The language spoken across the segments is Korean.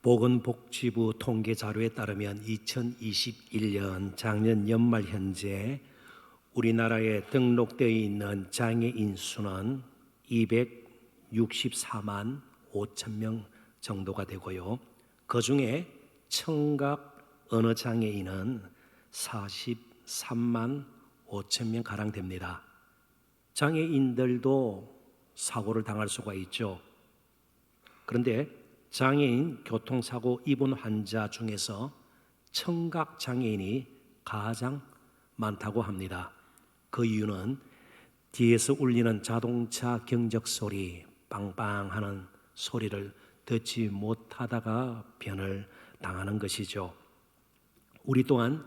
보건복지부 통계 자료에 따르면 2021년 작년 연말 현재 우리나라에 등록되어 있는 장애인 수는 264만 5천 명 정도가 되고요. 그중에 청각 언어 장애인은 43만 5천 명 가량 됩니다. 장애인들도 사고를 당할 수가 있죠. 그런데 장애인 교통사고 입은 환자 중에서 청각 장애인이 가장 많다고 합니다. 그 이유는 뒤에서 울리는 자동차 경적 소리, 빵빵하는 소리를 듣지 못하다가 변을 당하는 것이죠. 우리 또한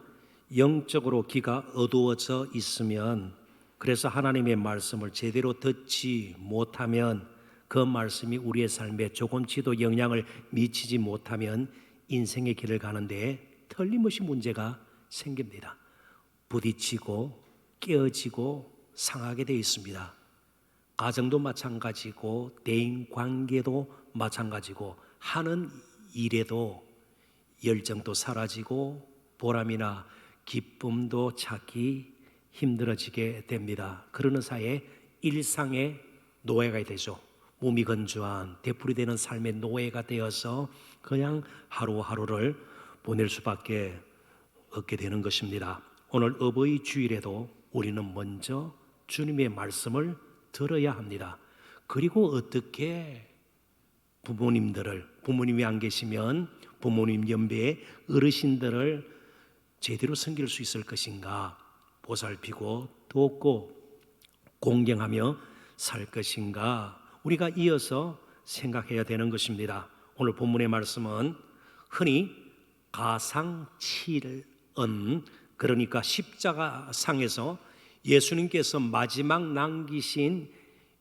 영적으로 귀가 어두워져 있으면, 그래서 하나님의 말씀을 제대로 듣지 못하면, 그 말씀이 우리의 삶에 조금치도 영향을 미치지 못하면 인생의 길을 가는데 틀림없이 문제가 생깁니다. 부딪히고 깨어지고 상하게 되어 있습니다. 가정도 마찬가지고 대인관계도 마찬가지고 하는 일에도 열정도 사라지고 보람이나 기쁨도 찾기 힘들어지게 됩니다. 그러는 사이에 일상의 노예가 되죠. 몸이 건조한 되풀이되는 삶의 노예가 되어서 그냥 하루하루를 보낼 수밖에 없게 되는 것입니다. 오늘 어버이 주일에도 우리는 먼저 주님의 말씀을 들어야 합니다. 그리고 어떻게 부모님이 안 계시면 부모님 연배의 어르신들을 제대로 섬길 수 있을 것인가 보살피고 돕고 공경하며 살 것인가 우리가 이어서 생각해야 되는 것입니다. 오늘 본문의 말씀은 흔히 가상칠언, 그러니까 십자가상에서 예수님께서 마지막 남기신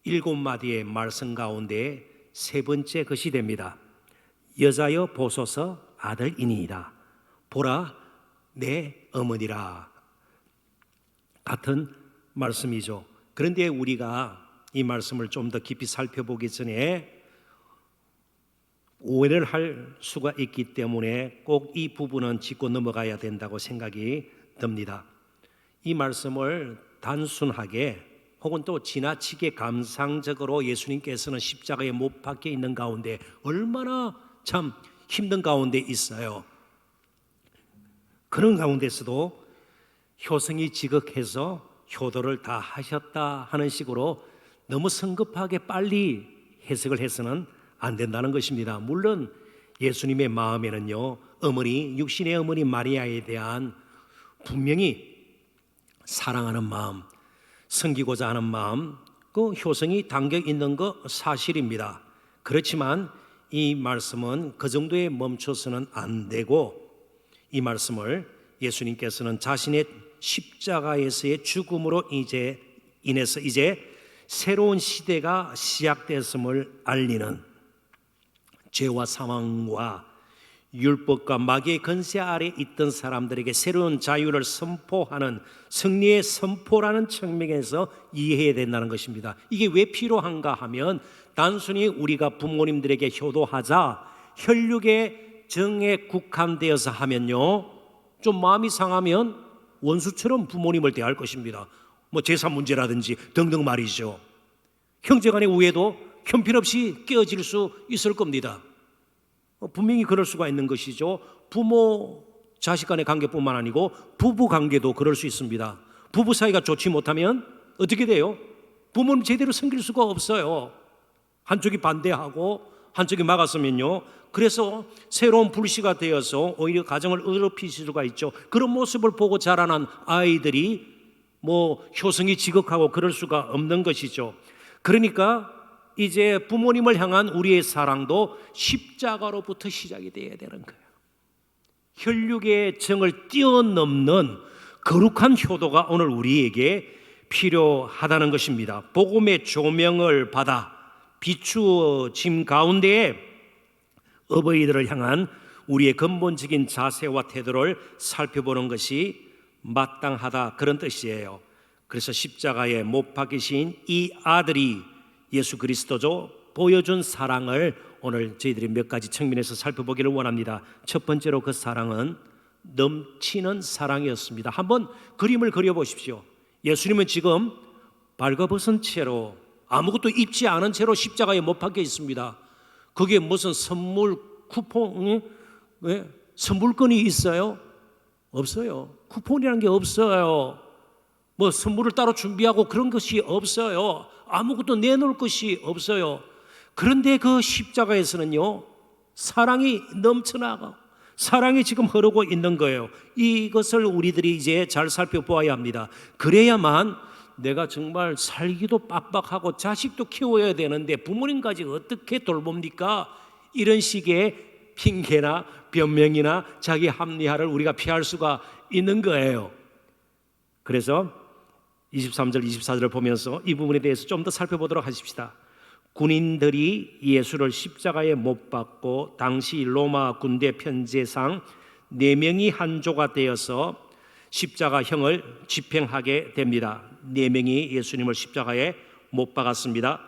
7마디의 말씀 가운데 세 번째 것이 됩니다. 여자여 보소서 아들이니이다. 보라 내 어머니라. 같은 말씀이죠. 그런데 우리가 이 말씀을 좀 더 깊이 살펴보기 전에 오해를 할 수가 있기 때문에 꼭 이 부분은 짚고 넘어가야 된다고 생각이 듭니다. 이 말씀을 단순하게 혹은 또 지나치게 감상적으로 예수님께서는 십자가에 못 박혀 있는 가운데 얼마나 참 힘든 가운데 있어요. 그런 가운데서도 효성이 지극해서 효도를 다 하셨다 하는 식으로 너무 성급하게 빨리 해석을 해서는 안 된다는 것입니다. 물론 예수님의 마음에는요, 육신의 어머니 마리아에 대한 분명히 사랑하는 마음, 섬기고자 하는 마음, 그 효성이 담겨 있는 거 사실입니다. 그렇지만 이 말씀은 그 정도에 멈춰서는 안 되고, 이 말씀을 예수님께서는 자신의 십자가에서의 죽음으로 인해서 이제 새로운 시대가 시작됐음을 알리는, 죄와 사망과 율법과 마귀의 권세 아래 있던 사람들에게 새로운 자유를 선포하는 승리의 선포라는 측면에서 이해해야 된다는 것입니다. 이게 왜 필요한가 하면 단순히 우리가 부모님들에게 효도하자 혈육의 정에 국한되어서 하면요, 좀 마음이 상하면 원수처럼 부모님을 대할 것입니다. 뭐 재산 문제라든지 등등 말이죠. 형제간의 우애도 형편없이 깨어질 수 있을 겁니다. 분명히 그럴 수가 있는 것이죠. 부모 자식 간의 관계뿐만 아니고 부부 관계도 그럴 수 있습니다. 부부 사이가 좋지 못하면 어떻게 돼요? 부모님 제대로 섬길 수가 없어요. 한쪽이 반대하고 한쪽이 막았으면요, 그래서 새로운 불씨가 되어서 오히려 가정을 어렵히실 수가 있죠. 그런 모습을 보고 자라난 아이들이 효성이 지극하고 그럴 수가 없는 것이죠. 그러니까 이제 부모님을 향한 우리의 사랑도 십자가로부터 시작이 되어야 되는 거예요. 혈육의 정을 뛰어넘는 거룩한 효도가 오늘 우리에게 필요하다는 것입니다. 복음의 조명을 받아 비추어짐 가운데에 어버이들을 향한 우리의 근본적인 자세와 태도를 살펴보는 것이 마땅하다, 그런 뜻이에요. 그래서 십자가에 못 박히신 이 아들이 예수 그리스도죠. 보여준 사랑을 오늘 저희들이 몇 가지 측면에서 살펴보기를 원합니다. 첫 번째로 그 사랑은 넘치는 사랑이었습니다. 한번 그림을 그려보십시오. 예수님은 지금 발가벗은 채로 아무것도 입지 않은 채로 십자가에 못 박혀 있습니다. 그게 무슨 선물 쿠폰, 선물권이 있어요? 없어요. 쿠폰이라는 게 없어요. 뭐 선물을 따로 준비하고 그런 것이 없어요. 아무것도 내놓을 것이 없어요. 그런데 그 십자가에서는요, 사랑이 넘쳐나가, 사랑이 지금 흐르고 있는 거예요. 이것을 우리들이 이제 잘 살펴보아야 합니다. 그래야만 내가 정말 살기도 빡빡하고 자식도 키워야 되는데 부모님까지 어떻게 돌봅니까? 이런 식의 핑계나 변명이나 자기 합리화를 우리가 피할 수가 있는 거예요. 그래서 23절, 24절을 보면서 이 부분에 대해서 좀 더 살펴보도록 하십시다. 군인들이 예수를 십자가에 못 박고 당시 로마 군대 편제상 4명이 한조가 되어서 십자가형을 집행하게 됩니다. 4명이 예수님을 십자가에 못 박았습니다.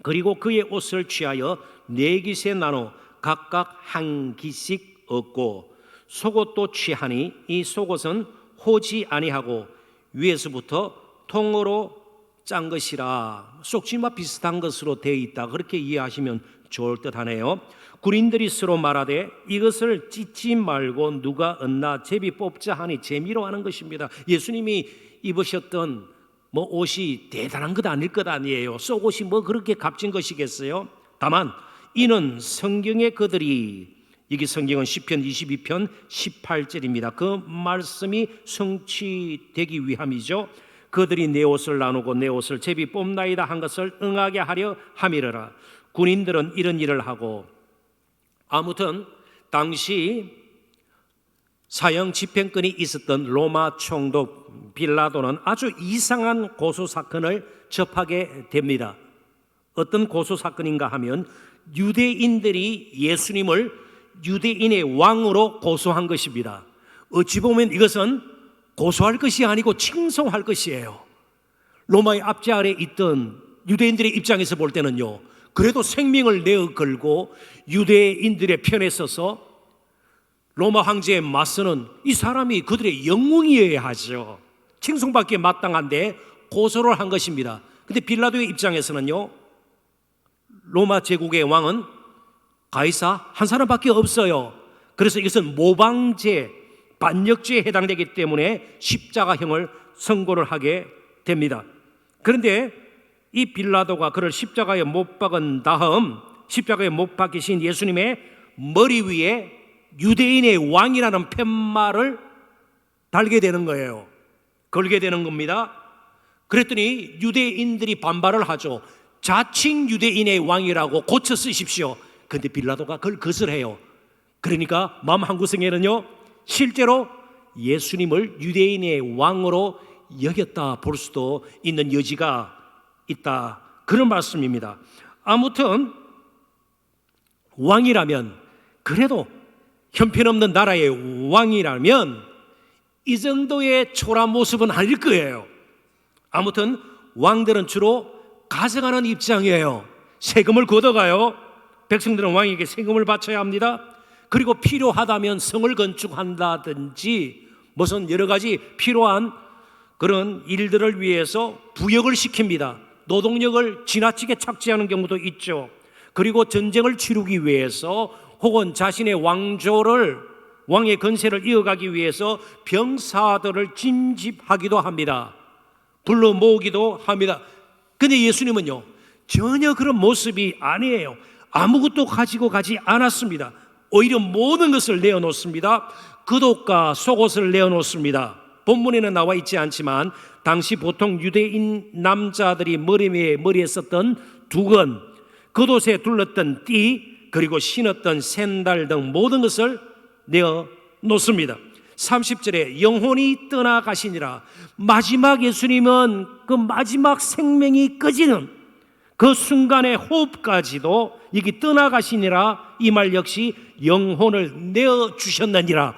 그리고 그의 옷을 취하여 4깃에 나눠 각각 한 깃씩 얻고 속옷도 취하니 이 속옷은 호지 아니하고 위에서부터 통으로 짠 것이라. 속지마 비슷한 것으로 되어 있다, 그렇게 이해하시면 좋을 듯하네요. 군인들이 서로 말하되 이것을 찢지 말고 누가 얻나 제비 뽑자 하니 재미로 하는 것입니다. 예수님이 입으셨던 옷이 대단한 것 아닐 것 아니에요. 속옷이 그렇게 값진 것이겠어요? 다만 이는 성경에 그들이, 이게 성경은 시편 22편 18절입니다. 그 말씀이 성취되기 위함이죠. 그들이 내 옷을 나누고 내 옷을 제비 뽑나이다 한 것을 응하게 하려 함이러라. 군인들은 이런 일을 하고, 아무튼 당시 사형 집행권이 있었던 로마 총독 빌라도는 아주 이상한 고소 사건을 접하게 됩니다. 어떤 고소 사건인가 하면 유대인들이 예수님을 유대인의 왕으로 고소한 것입니다. 어찌 보면 이것은 고소할 것이 아니고 칭송할 것이에요. 로마의 압제 아래 있던 유대인들의 입장에서 볼 때는요, 그래도 생명을 내어 걸고 유대인들의 편에 서서 로마 황제에 맞서는 이 사람이 그들의 영웅이어야 하죠. 칭송받기에 마땅한데 고소를 한 것입니다. 근데 빌라도의 입장에서는요, 로마 제국의 왕은 가이사 한 사람밖에 없어요. 그래서 이것은 모방죄, 반역죄에 해당되기 때문에 십자가형을 선고를 하게 됩니다. 그런데 이 빌라도가 그를 십자가에 못 박은 다음 십자가에 못 박히신 예수님의 머리 위에 유대인의 왕이라는 팻말을 달게 되는 거예요. 걸게 되는 겁니다. 그랬더니 유대인들이 반발을 하죠. 자칭 유대인의 왕이라고 고쳐 쓰십시오. 그런데 빌라도가 그걸 거절해요. 그러니까 마음 한구석에는요, 실제로 예수님을 유대인의 왕으로 여겼다 볼 수도 있는 여지가 있다, 그런 말씀입니다. 아무튼 왕이라면, 그래도 형편없는 나라의 왕이라면 이 정도의 초라한 모습은 아닐 거예요. 아무튼 왕들은 주로 가져가는 입장이에요. 세금을 걷어가요. 백성들은 왕에게 세금을 바쳐야 합니다. 그리고 필요하다면 성을 건축한다든지 무슨 여러 가지 필요한 그런 일들을 위해서 부역을 시킵니다. 노동력을 지나치게 착취하는 경우도 있죠. 그리고 전쟁을 치르기 위해서 혹은 자신의 왕의 건세를 이어가기 위해서 병사들을 징집하기도 합니다. 불러 모으기도 합니다. 근데 예수님은요, 전혀 그런 모습이 아니에요. 아무것도 가지고 가지 않았습니다. 오히려 모든 것을 내어놓습니다. 겉옷과 속옷을 내어놓습니다. 본문에는 나와 있지 않지만 당시 보통 유대인 남자들이 머리에 썼던 두건, 겉옷에 둘렀던 띠, 그리고 신었던 샌들 등 모든 것을 내어놓습니다. 30절에 영혼이 떠나가시니라. 마지막 예수님은 그 마지막 생명이 꺼지는 그 순간의 호흡까지도 이게 떠나가시니라, 이 말 역시 영혼을 내어주셨느니라.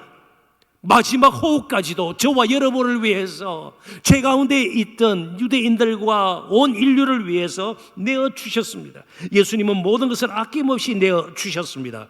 마지막 호흡까지도 저와 여러분을 위해서 죄 가운데 있던 유대인들과 온 인류를 위해서 내어주셨습니다. 예수님은 모든 것을 아낌없이 내어주셨습니다.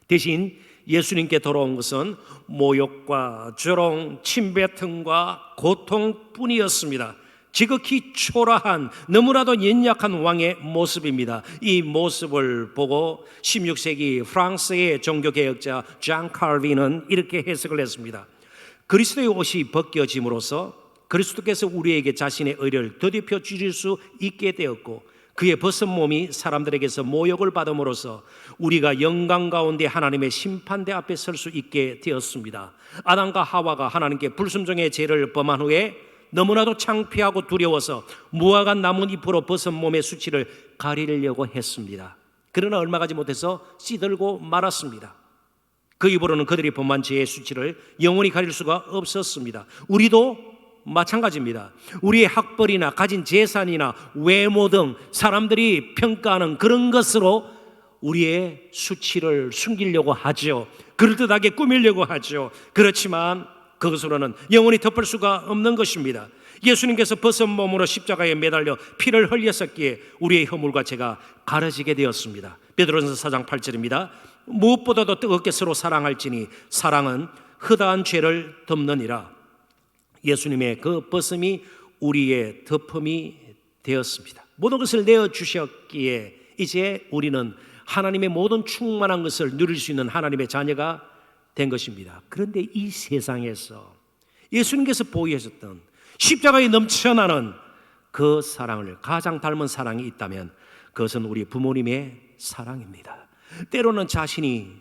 대신 예수님께 돌아온 것은 모욕과 조롱, 침뱉음과 고통뿐이었습니다. 지극히 초라한, 너무나도 연약한 왕의 모습입니다. 이 모습을 보고 16세기 프랑스의 종교개혁자 장 칼빈은 이렇게 해석을 했습니다. 그리스도의 옷이 벗겨짐으로써 그리스도께서 우리에게 자신의 의를 더럽혀 주실 수 있게 되었고, 그의 벗은 몸이 사람들에게서 모욕을 받음으로써 우리가 영광 가운데 하나님의 심판대 앞에 설 수 있게 되었습니다. 아담과 하와가 하나님께 불순종의 죄를 범한 후에 너무나도 창피하고 두려워서 무화과 나뭇잎으로 벗은 몸의 수치를 가리려고 했습니다. 그러나 얼마 가지 못해서 씨들고 말았습니다. 그 입으로는 그들이 범한 죄의 수치를 영원히 가릴 수가 없었습니다. 우리도 마찬가지입니다. 우리의 학벌이나 가진 재산이나 외모 등 사람들이 평가하는 그런 것으로 우리의 수치를 숨기려고 하죠. 그럴듯하게 꾸미려고 하죠. 그렇지만 그것으로는 영원히 덮을 수가 없는 것입니다. 예수님께서 벗은 몸으로 십자가에 매달려 피를 흘렸었기에 우리의 허물과 죄가 가려지게 되었습니다. 베드로전서 4장 8절입니다. 무엇보다도 뜨겁게 서로 사랑할지니 사랑은 허다한 죄를 덮느니라. 예수님의 그 벗음이 우리의 덮음이 되었습니다. 모든 것을 내어주셨기에 이제 우리는 하나님의 모든 충만한 것을 누릴 수 있는 하나님의 자녀가 된 것입니다. 그런데 이 세상에서 예수님께서 보여주셨던 십자가에 넘쳐나는 그 사랑을 가장 닮은 사랑이 있다면 그것은 우리 부모님의 사랑입니다. 때로는 자신이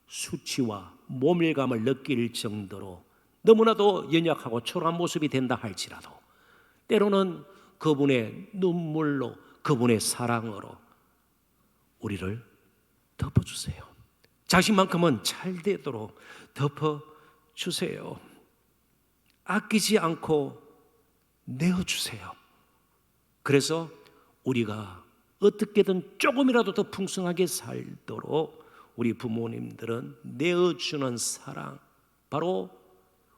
수치와 모멸감을 느낄 정도로 너무나도 연약하고 초라한 모습이 된다 할지라도 때로는 그분의 눈물로, 그분의 사랑으로 우리를 덮어주세요. 자신만큼은 잘 되도록 덮어주세요. 아끼지 않고 내어주세요. 그래서 우리가 어떻게든 조금이라도 더 풍성하게 살도록 우리 부모님들은 내어주는 사랑, 바로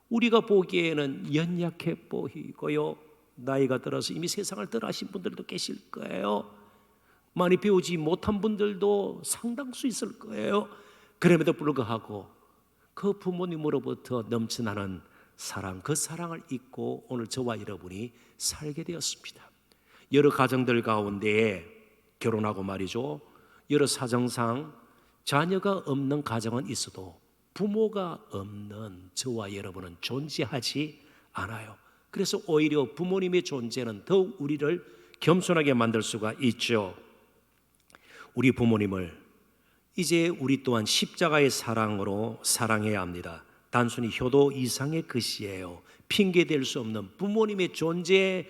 우리가 보기에는 연약해 보이고요, 나이가 들어서 이미 세상을 떠나신 분들도 계실 거예요. 많이 배우지 못한 분들도 상당수 있을 거예요. 그럼에도 불구하고 그 부모님으로부터 넘쳐나는 사랑, 그 사랑을 잊고 오늘 저와 여러분이 살게 되었습니다. 여러 가정들 가운데 결혼하고 말이죠, 여러 사정상 자녀가 없는 가정은 있어도 부모가 없는 저와 여러분은 존재하지 않아요. 그래서 오히려 부모님의 존재는 더욱 우리를 겸손하게 만들 수가 있죠. 우리 부모님을 이제 우리 또한 십자가의 사랑으로 사랑해야 합니다. 단순히 효도 이상의 것이에요. 핑계댈 수 없는 부모님의 존재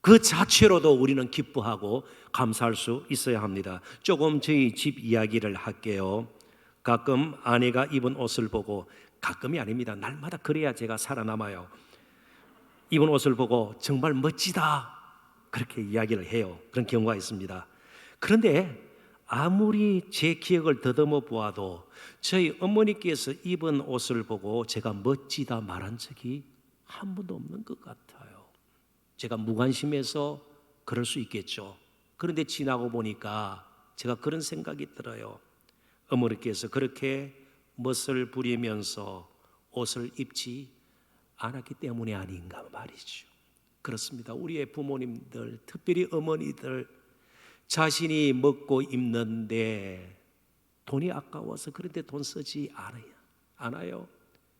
그 자체로도 우리는 기뻐하고 감사할 수 있어야 합니다. 조금 저희 집 이야기를 할게요. 가끔 아내가 입은 옷을 보고, 가끔이 아닙니다, 날마다 그래야 제가 살아남아요. 입은 옷을 보고 정말 멋지다 그렇게 이야기를 해요. 그런 경우가 있습니다. 그런데 아무리 제 기억을 더듬어 보아도 저희 어머니께서 입은 옷을 보고 제가 멋지다 말한 적이 한 번도 없는 것 같아요. 제가 무관심해서 그럴 수 있겠죠. 그런데 지나고 보니까 제가 그런 생각이 들어요. 어머니께서 그렇게 멋을 부리면서 옷을 입지 않았기 때문이 아닌가 말이죠. 그렇습니다. 우리의 부모님들, 특별히 어머니들, 자신이 먹고 입는데 돈이 아까워서 그런데 돈 쓰지 않아요.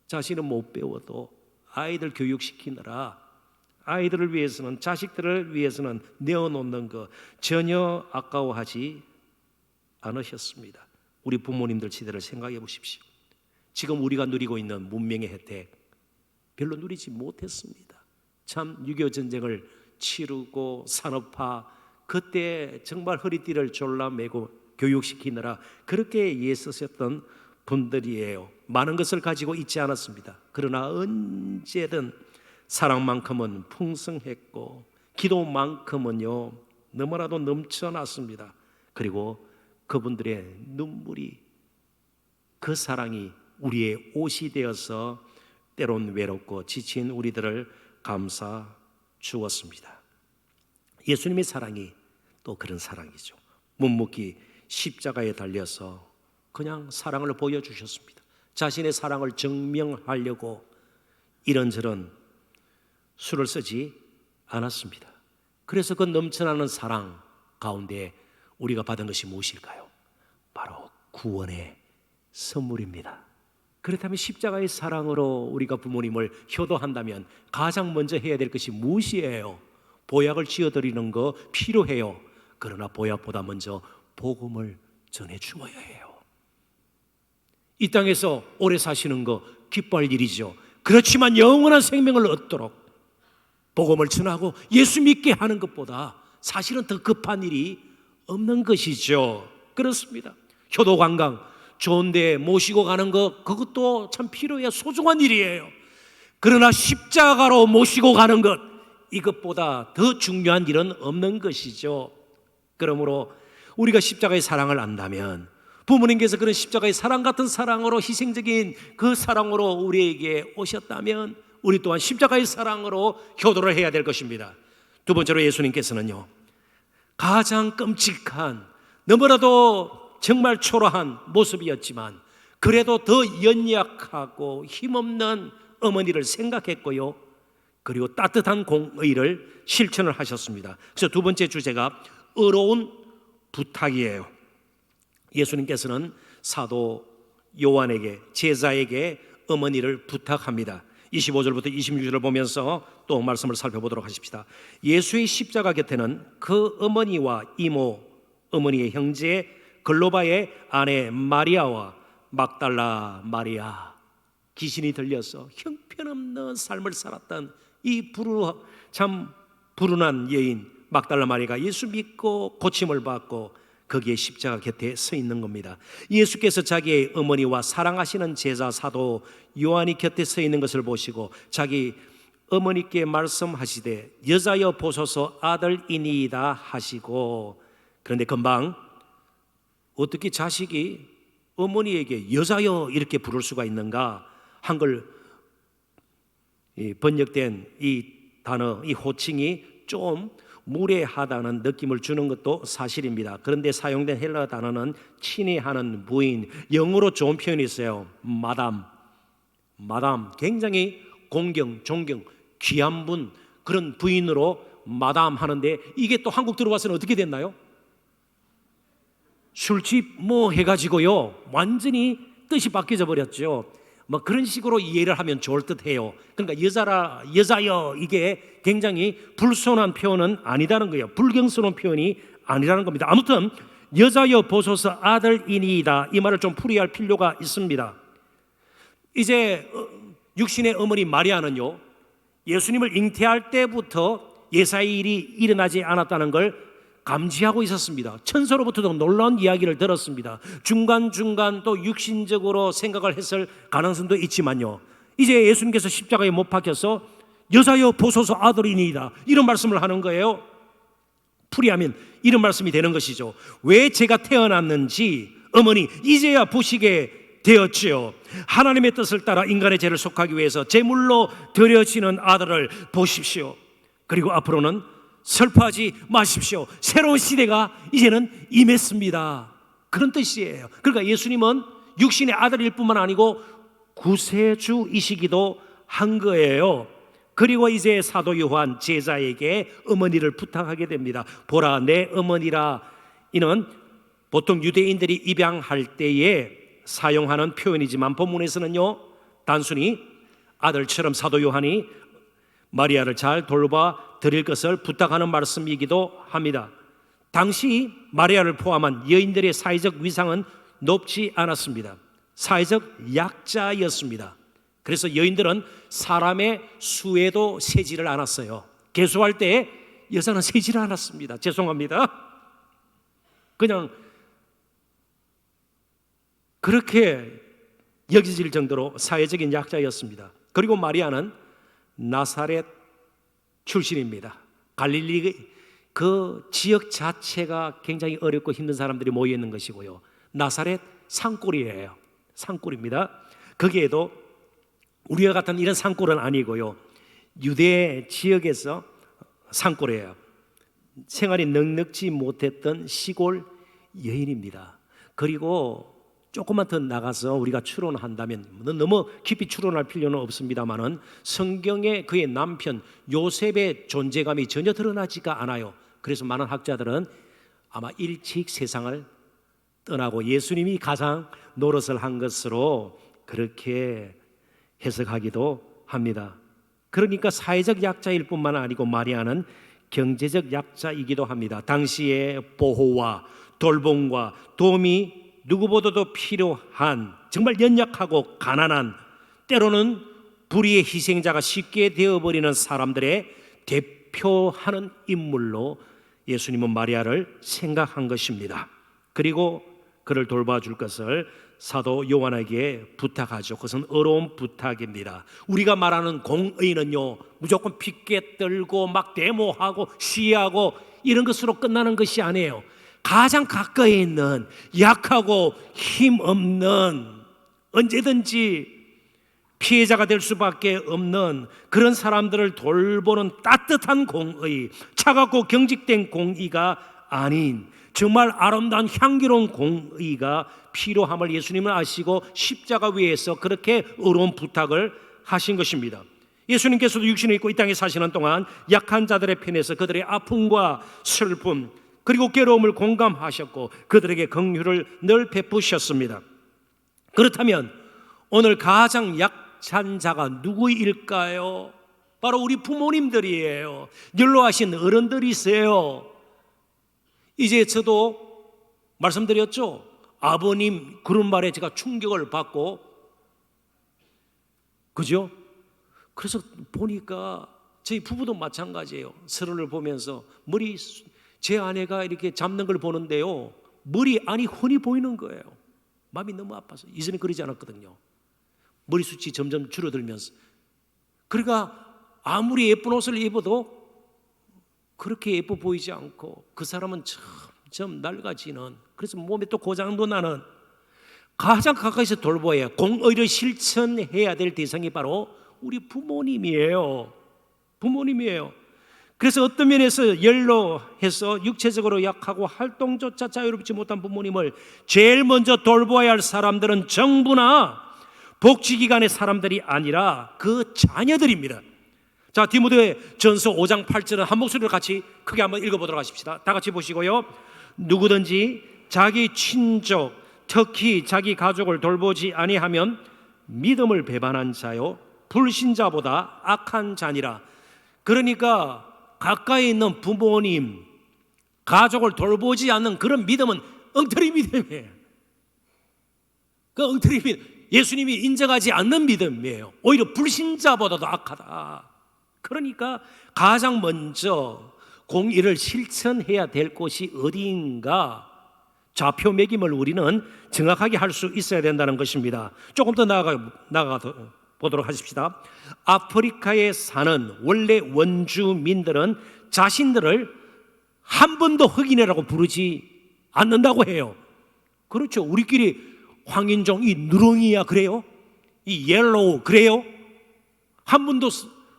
자신은 못 배워도 아이들 교육시키느라 아이들을 위해서는, 자식들을 위해서는 내어놓는 거 전혀 아까워하지 않으셨습니다. 우리 부모님들 시대를 생각해 보십시오. 지금 우리가 누리고 있는 문명의 혜택 별로 누리지 못했습니다. 참 6.25 전쟁을 치르고 산업화, 그때 정말 허리띠를 졸라매고 교육시키느라 그렇게 애쓰셨던 분들이에요. 많은 것을 가지고 있지 않았습니다. 그러나 언제든 사랑만큼은 풍성했고 기도만큼은요 너무나도 넘쳐났습니다. 그리고 그분들의 눈물이, 그 사랑이 우리의 옷이 되어서 때론 외롭고 지친 우리들을 감싸 주었습니다. 예수님의 사랑이 또 그런 사랑이죠. 묵묵히 십자가에 달려서 그냥 사랑을 보여주셨습니다. 자신의 사랑을 증명하려고 이런저런 수를 쓰지 않았습니다. 그래서 그 넘쳐나는 사랑 가운데 우리가 받은 것이 무엇일까요? 바로 구원의 선물입니다. 그렇다면 십자가의 사랑으로 우리가 부모님을 효도한다면 가장 먼저 해야 될 것이 무엇이에요? 보약을 지어드리는 거 필요해요. 그러나 보약보다 먼저 복음을 전해 주어야 해요. 이 땅에서 오래 사시는 거 기뻐할 일이죠. 그렇지만 영원한 생명을 얻도록 복음을 전하고 예수 믿게 하는 것보다 사실은 더 급한 일이 없는 것이죠. 그렇습니다. 효도 관광 좋은 데 모시고 가는 것, 그것도 참 필요해야 소중한 일이에요. 그러나 십자가로 모시고 가는 것, 이것보다 더 중요한 일은 없는 것이죠. 그러므로 우리가 십자가의 사랑을 안다면, 부모님께서 그런 십자가의 사랑 같은 사랑으로, 희생적인 그 사랑으로 우리에게 오셨다면 우리 또한 십자가의 사랑으로 효도를 해야 될 것입니다. 두 번째로 예수님께서는요, 가장 끔찍한, 너무나도 정말 초라한 모습이었지만 그래도 더 연약하고 힘없는 어머니를 생각했고요, 그리고 따뜻한 공의를 실천을 하셨습니다. 그래서 두 번째 주제가 의로운 부탁이에요. 예수님께서는 사도 요한에게, 제자에게 어머니를 부탁합니다. 25절부터 26절을 보면서 또 말씀을 살펴보도록 하십시다. 예수의 십자가 곁에는 그 어머니와 이모, 어머니의 형제 글로바의 아내 마리아와 막달라 마리아, 귀신이 들려서 형편없는 삶을 살았던 이 참 불운한 여인 막달라 마리아가 예수 믿고 고침을 받고 거기에 십자가 곁에 서 있는 겁니다. 예수께서 자기의 어머니와 사랑하시는 제자 사도 요한이 곁에 서 있는 것을 보시고 자기 어머니께 말씀하시되 여자여 보소서 아들이니이다 하시고, 그런데 금방 어떻게 자식이 어머니에게 여자여 이렇게 부를 수가 있는가? 한글 번역된 이 단어, 이 호칭이 좀 무례하다는 느낌을 주는 것도 사실입니다. 그런데 사용된 헬라 단어는 친애하는 부인, 영어로 좋은 표현이 있어요. 마담, 굉장히 공경, 존경, 귀한 분, 그런 부인으로 마담 하는데, 이게 또 한국 들어와서는 어떻게 됐나요? 술집 뭐 해가지고요, 완전히 뜻이 바뀌어 버렸죠. 뭐 그런 식으로 이해를 하면 좋을 듯해요. 그러니까 여자여, 이게 굉장히 불손한 표현은 아니다는 거예요. 불경스러운 표현이 아니라는 겁니다. 아무튼 여자여 보소서 아들이니이다, 이 말을 좀 풀이할 필요가 있습니다. 이제 육신의 어머니 마리아는요, 예수님을 잉태할 때부터 예사의 일이 일어나지 않았다는 걸 감지하고 있었습니다. 천사로부터도 놀라운 이야기를 들었습니다. 중간중간 또 육신적으로 생각을 했을 가능성도 있지만요, 이제 예수님께서 십자가에 못 박혀서 여자여 보소서 아들이니이다, 이런 말씀을 하는 거예요. 풀이하면 이런 말씀이 되는 것이죠. 왜 제가 태어났는지 어머니 이제야 보시게 되었지요. 하나님의 뜻을 따라 인간의 죄를 속하기 위해서 제물로 드려지는 아들을 보십시오. 그리고 앞으로는 슬퍼하지 마십시오. 새로운 시대가 이제는 임했습니다. 그런 뜻이에요. 그러니까 예수님은 육신의 아들일 뿐만 아니고 구세주이시기도 한 거예요. 그리고 이제 사도 요한 제자에게 어머니를 부탁하게 됩니다. 보라 내 어머니라. 이는 보통 유대인들이 입양할 때에 사용하는 표현이지만 본문에서는요, 단순히 아들처럼 사도 요한이 마리아를 잘 돌봐 드릴 것을 부탁하는 말씀이기도 합니다. 당시 마리아를 포함한 여인들의 사회적 위상은 높지 않았습니다. 사회적 약자였습니다. 그래서 여인들은 사람의 수에도 세지를 않았어요. 계수할 때 여자는 세지를 않았습니다. 죄송합니다. 그냥 그렇게 여겨질 정도로 사회적인 약자였습니다. 그리고 마리아는 나사렛 출신입니다. 갈릴리 그 지역 자체가 굉장히 어렵고 힘든 사람들이 모여 있는 것이고요, 나사렛 산골이에요. 산골입니다. 거기에도 우리와 같은 이런 산골은 아니고요, 유대 지역에서 산골이에요. 생활이 넉넉지 못했던 시골 여인입니다. 그리고 조금만 더 나가서 우리가 추론한다면, 너무 깊이 추론할 필요는 없습니다만은, 성경에 그의 남편 요셉의 존재감이 전혀 드러나지가 않아요. 그래서 많은 학자들은 아마 일찍 세상을 떠나고 예수님이 가장 노릇을 한 것으로 그렇게 해석하기도 합니다. 그러니까 사회적 약자일 뿐만 아니고 마리아는 경제적 약자이기도 합니다. 당시에 보호와 돌봄과 도움이 누구보다도 필요한, 정말 연약하고 가난한, 때로는 불의의 희생자가 쉽게 되어버리는 사람들의 대표하는 인물로 예수님은 마리아를 생각한 것입니다. 그리고 그를 돌봐줄 것을 사도 요한에게 부탁하죠. 그것은 어려운 부탁입니다. 우리가 말하는 공의는요, 무조건 핏개 떨고 막 데모하고 시위하고 이런 것으로 끝나는 것이 아니에요. 가장 가까이 있는 약하고 힘없는, 언제든지 피해자가 될 수밖에 없는 그런 사람들을 돌보는 따뜻한 공의, 차갑고 경직된 공의가 아닌 정말 아름다운 향기로운 공의가 필요함을 예수님은 아시고 십자가 위에서 그렇게 어려운 부탁을 하신 것입니다. 예수님께서도 육신을 입고 이 땅에 사시는 동안 약한 자들의 편에서 그들의 아픔과 슬픔 그리고 괴로움을 공감하셨고 그들에게 긍휼을 늘 베푸셨습니다. 그렇다면 오늘 가장 약한 자가 누구일까요? 바로 우리 부모님들이에요. 연로하신 어른들이세요. 이제 저도 말씀드렸죠. 아버님 그런 말에 제가 충격을 받고, 그죠? 그래서 보니까 저희 부부도 마찬가지예요. 서로를 보면서 제 아내가 이렇게 잡는 걸 보는데요, 머리 안이 훤히 보이는 거예요. 마음이 너무 아파서. 이전에 그러지 않았거든요. 머리숱이 점점 줄어들면서. 그러니까 아무리 예쁜 옷을 입어도 그렇게 예뻐 보이지 않고 그 사람은 점점 낡아지는, 그래서 몸에 또 고장도 나는, 가장 가까이서 돌봐야 공의를 실천해야 될 대상이 바로 우리 부모님이에요. 부모님이에요. 그래서 어떤 면에서 연로해서 육체적으로 약하고 활동조차 자유롭지 못한 부모님을 제일 먼저 돌봐야 할 사람들은 정부나 복지기관의 사람들이 아니라 그 자녀들입니다. 자, 디모데전서 5장 8절은 한 목소리로 같이 크게 한번 읽어보도록 하십시다. 다 같이 보시고요. 누구든지 자기 친족, 특히 자기 가족을 돌보지 아니하면 믿음을 배반한 자요 불신자보다 악한 자니라. 그러니까 가까이 있는 부모님, 가족을 돌보지 않는 그런 믿음은 엉터리 믿음이에요. 그 엉터리 믿음, 예수님이 인정하지 않는 믿음이에요. 오히려 불신자보다도 악하다. 그러니까 가장 먼저 공의를 실천해야 될 곳이 어디인가, 좌표 매김을 우리는 정확하게 할 수 있어야 된다는 것입니다. 조금 더 나아가 보도록 하십시다. 아프리카에 사는 원래 원주민들은 자신들을 한 번도 흑인이라고 부르지 않는다고 해요. 그렇죠. 우리끼리 황인종, 이 누렁이야 그래요? 이 옐로우 그래요? 한 번도.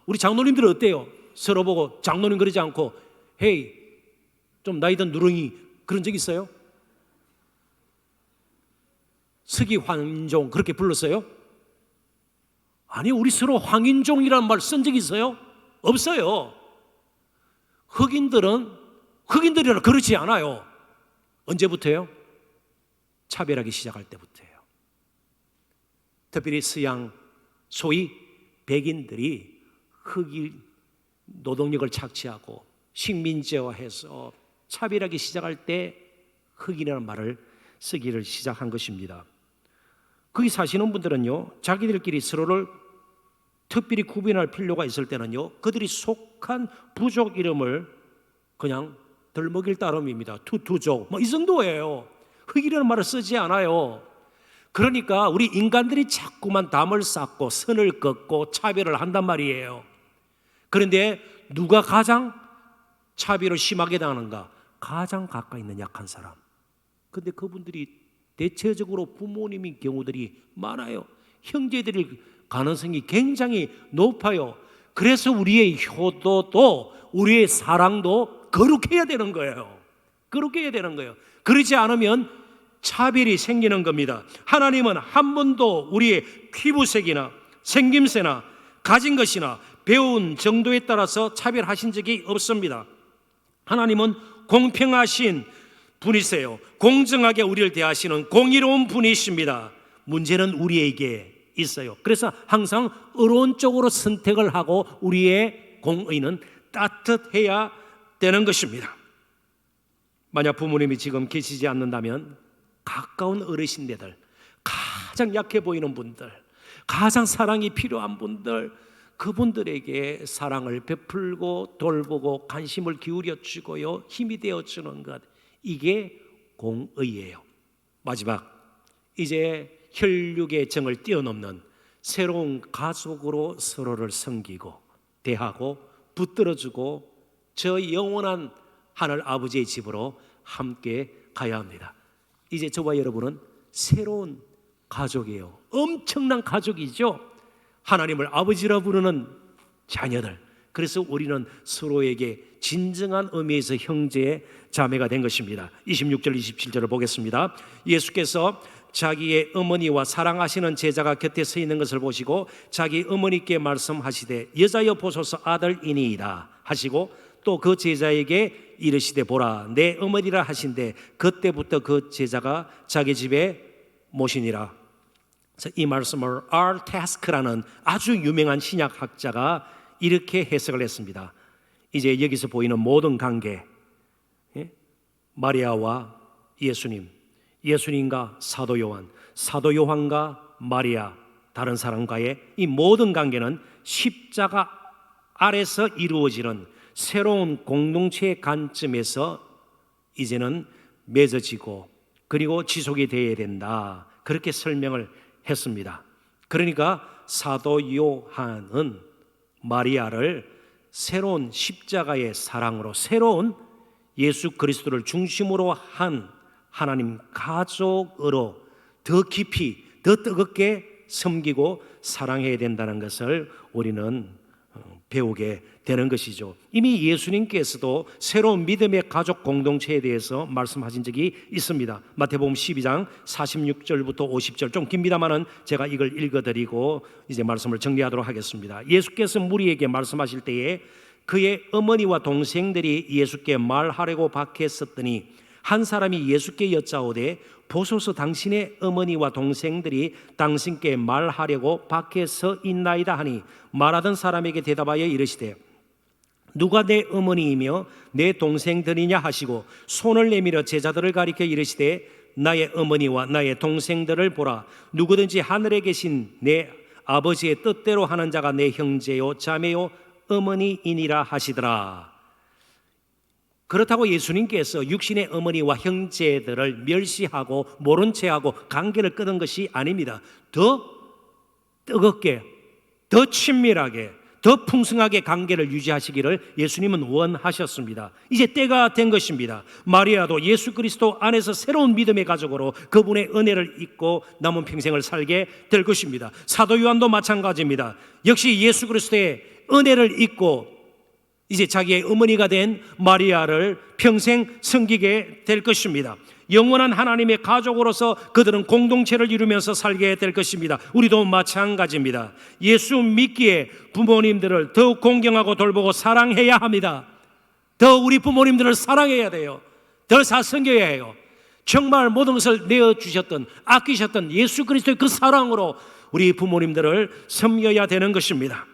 우리 장로님들은 어때요? 서로 보고 장로님 그러지 않고 헤이 좀 나이 든 누렁이 그런 적 있어요? 서기 황인종 그렇게 불렀어요? 아니, 우리 서로 황인종이라는 말 쓴 적 있어요? 없어요. 흑인들이라 그러지 않아요. 언제부터요? 차별하기 시작할 때부터예요. 특별히 서양 소위 백인들이 흑인 노동력을 착취하고 식민지화해서 차별하기 시작할 때 흑인이라는 말을 쓰기를 시작한 것입니다. 거기 사시는 분들은요, 자기들끼리 서로를 특별히 구분할 필요가 있을 때는요, 그들이 속한 부족 이름을 그냥 덜먹일 따름입니다. 투투족 뭐 이 정도예요. 흑인이라는 말을 쓰지 않아요. 그러니까 우리 인간들이 자꾸만 담을 쌓고 선을 긋고 차별을 한단 말이에요. 그런데 누가 가장 차별을 심하게 당하는가? 가장 가까이 있는 약한 사람. 그런데 그분들이 대체적으로 부모님인 경우들이 많아요. 형제들일 가능성이 굉장히 높아요. 그래서 우리의 효도도 우리의 사랑도 거룩해야 되는 거예요. 거룩해야 되는 거예요. 그러지 않으면 차별이 생기는 겁니다. 하나님은 한 번도 우리의 피부색이나 생김새나 가진 것이나 배운 정도에 따라서 차별하신 적이 없습니다. 하나님은 공평하신 분이세요. 공정하게 우리를 대하시는 공의로운 분이십니다. 문제는 우리에게 있어요. 그래서 항상 의로운 쪽으로 선택을 하고 우리의 공의는 따뜻해야 되는 것입니다. 만약 부모님이 지금 계시지 않는다면 가까운 어르신네들, 가장 약해 보이는 분들, 가장 사랑이 필요한 분들, 그분들에게 사랑을 베풀고 돌보고 관심을 기울여 주고요, 힘이 되어 주는 것, 이게 공의예요. 마지막, 이제 혈육의 정을 뛰어넘는 새로운 가족으로 서로를 섬기고 대하고 붙들어주고 저 영원한 하늘 아버지의 집으로 함께 가야 합니다. 이제 저와 여러분은 새로운 가족이에요. 엄청난 가족이죠. 하나님을 아버지라 부르는 자녀들. 그래서 우리는 서로에게 진정한 의미에서 형제 자매가 된 것입니다. 26절 27절을 보겠습니다. 예수께서 자기의 어머니와 사랑하시는 제자가 곁에 서 있는 것을 보시고 자기 어머니께 말씀하시되 여자여 보소서 아들이니이다 하시고 또 그 제자에게 이르시되 보라 내 어머니라 하신대 그때부터 그 제자가 자기 집에 모시니라. 이 말씀을 R.Task라는 아주 유명한 신약학자가 이렇게 해석을 했습니다. 이제 여기서 보이는 모든 관계, 마리아와 예수님, 예수님과 사도 요한, 사도 요한과 마리아, 다른 사람과의 이 모든 관계는 십자가 아래서 이루어지는 새로운 공동체의 관점에서 이제는 맺어지고 그리고 지속이 되어야 된다, 그렇게 설명을 했습니다. 그러니까 사도 요한은 마리아를 새로운 십자가의 사랑으로 새로운 예수 그리스도를 중심으로 한 하나님 가족으로 더 깊이 더 뜨겁게 섬기고 사랑해야 된다는 것을 우리는 배우게 되는 것이죠. 이미 예수님께서도 새로운 믿음의 가족 공동체에 대해서 말씀하신 적이 있습니다. 마태복음 12장 46절부터 50절, 좀 깁니다만은 제가 이걸 읽어드리고 이제 말씀을 정리하도록 하겠습니다. 예수께서 무리에게 말씀하실 때에 그의 어머니와 동생들이 예수께 말하려고 밖에 섰더니 한 사람이 예수께 여짜오되 보소서 당신의 어머니와 동생들이 당신께 말하려고 밖에 서 있나이다 하니 말하던 사람에게 대답하여 이르시되 누가 내 어머니이며 내 동생들이냐 하시고 손을 내밀어 제자들을 가리켜 이르시되 나의 어머니와 나의 동생들을 보라. 누구든지 하늘에 계신 내 아버지의 뜻대로 하는 자가 내 형제요 자매요 어머니이니라 하시더라. 그렇다고 예수님께서 육신의 어머니와 형제들을 멸시하고 모른 채하고 관계를 끊은 것이 아닙니다. 더 뜨겁게, 더 친밀하게, 더 풍성하게 관계를 유지하시기를 예수님은 원하셨습니다. 이제 때가 된 것입니다. 마리아도 예수 그리스도 안에서 새로운 믿음의 가족으로 그분의 은혜를 잊고 남은 평생을 살게 될 것입니다. 사도 요한도 마찬가지입니다. 역시 예수 그리스도의 은혜를 잊고 이제 자기의 어머니가 된 마리아를 평생 섬기게 될 것입니다. 영원한 하나님의 가족으로서 그들은 공동체를 이루면서 살게 될 것입니다. 우리도 마찬가지입니다. 예수 믿기에 부모님들을 더욱 공경하고 돌보고 사랑해야 합니다. 더 우리 부모님들을 사랑해야 돼요. 더 섬겨야 해요. 정말 모든 것을 내어주셨던, 아끼셨던 예수 그리스도의 그 사랑으로 우리 부모님들을 섬겨야 되는 것입니다.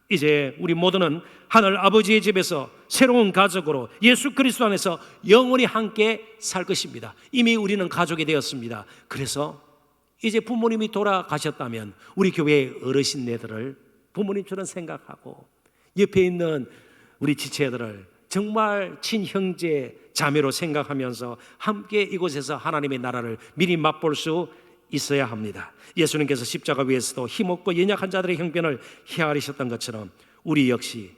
이제 우리 모두는 하늘 아버지의 집에서 새로운 가족으로 예수 그리스도 안에서 영원히 함께 살 것입니다. 이미 우리는 가족이 되었습니다. 그래서 이제 부모님이 돌아가셨다면 우리 교회의 어르신네들을 부모님처럼 생각하고 옆에 있는 우리 지체들을 정말 친형제 자매로 생각하면서 함께 이곳에서 하나님의 나라를 미리 맛볼 수 있어야 합니다. 예수님께서 십자가 위에서도 힘없고 연약한 자들의 형편을 헤아리셨던 것처럼 우리 역시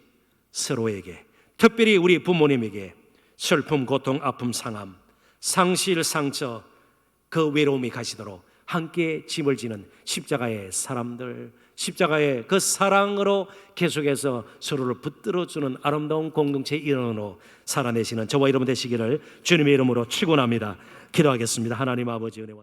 서로에게, 특별히 우리 부모님에게 슬픔, 고통, 아픔, 상함, 상실, 상처, 그 외로움이 가시도록 함께 짐을 지는 십자가의 사람들, 십자가의 그 사랑으로 계속해서 서로를 붙들어주는 아름다운 공동체의 일원으로 살아내시는 저와 여러분 되시기를 주님의 이름으로 축원합니다. 기도하겠습니다. 하나님 아버지 은혜와